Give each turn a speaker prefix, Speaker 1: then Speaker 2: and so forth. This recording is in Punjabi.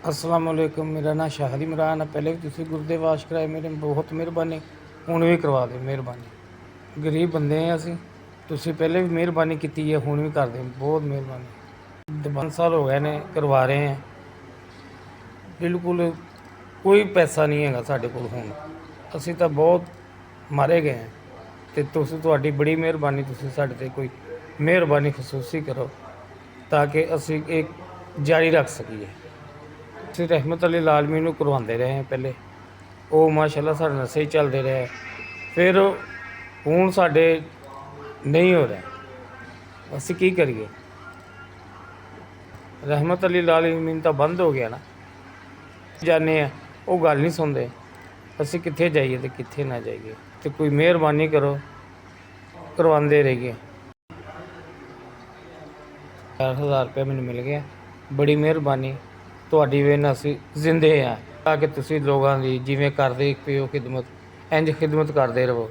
Speaker 1: अस्सलाम वालेकुम। मेरा नाम शाहिद इमरान है। पहले भी तुसी गुरदे वाश कराए, मेरे बहुत मेहरबानी। हुण भी करवा दे मेहरबानी। गरीब बंदे हैं ਅਸੀਂ। ਤੁਸੀਂ ਪਹਿਲੇ ਵੀ ਮਿਹਰਬਾਨੀ ਕੀਤੀ ਹੈ, ਹੁਣ ਵੀ ਕਰਦੇ ਬਹੁਤ ਮਿਹਰਬਾਨੀ। 5 ਸਾਲ ਹੋ ਗਏ ਨੇ ਕਰਵਾ ਰਹੇ ਹਾਂ। ਬਿਲਕੁਲ ਕੋਈ ਪੈਸਾ ਨਹੀਂ ਹੈਗਾ ਸਾਡੇ ਕੋਲ ਹੁਣ। ਅਸੀਂ ਤਾਂ ਬਹੁਤ ਮਾਰੇ ਗਏ ਹਾਂ ਤੇ ਤੁਹਾਡੀ ਬੜੀ ਮਿਹਰਬਾਨੀ, ਤੁਸੀਂ ਸਾਡੇ ਤੇ ਕੋਈ ਮਿਹਰਬਾਨੀ ਖਸੂਸੀ ਕਰੋ ਤਾਂ ਕਿ ਅਸੀਂ ਇਹ ਜਾਰੀ ਰੱਖ ਸਕੀਏ। ਅਸੀਂ ਰਹਿਮਤ ਅਲੀ ਲਾਲਮੀ ਨੂੰ ਕਰਵਾਉਂਦੇ ਰਹੇ ਹਾਂ ਪਹਿਲੇ। ਉਹ ਮਾਸ਼ਾਅੱਲਾ ਸਾਡੇ ਨਾਲ ਸਹੀ ਚੱਲਦੇ ਰਹੇ। ਫਿਰ ਹੁਣ ਸਾਡੇ ਨਹੀਂ ਹੋ ਰਿਹਾ, ਅਸੀਂ ਕੀ ਕਰੀਏ। ਰਹਿਮਤ ਅਲੀ ਲਾਲਮੀ ਤਾਂ ਬੰਦ ਹੋ ਗਿਆ ਨਾ। ਜਾਂਦੇ ਆ ਉਹ ਗੱਲ ਨਹੀਂ ਸੁਣਦੇ। ਅਸੀਂ ਕਿੱਥੇ ਜਾਈਏ ਤੇ ਕਿੱਥੇ ਨਾ ਜਾਈਏ। ਤੇ ਕੋਈ ਮਿਹਰਬਾਨੀ ਕਰੋ, ਕਰਵਾਉਂਦੇ ਰਹੀਏ। 4,000 ਰੁਪਏ ਮੈਨੂੰ ਮਿਲ ਗਿਆ, ਬੜੀ ਮਿਹਰਬਾਨੀ। ਤੁਹਾਡੀ ਵਜ੍ਹਾ ਨਾਲ ਅਸੀਂ ਜ਼ਿੰਦੇ ਹਾਂ ਤਾਂ ਕਿ ਤੁਸੀਂ ਲੋਕਾਂ ਦੀ ਜਿਵੇਂ ਕਰਦੇ ਪਏ ਹੋ ਖਿਦਮਤ, ਇੰਝ ਖਿਦਮਤ ਕਰਦੇ ਰਹੋ।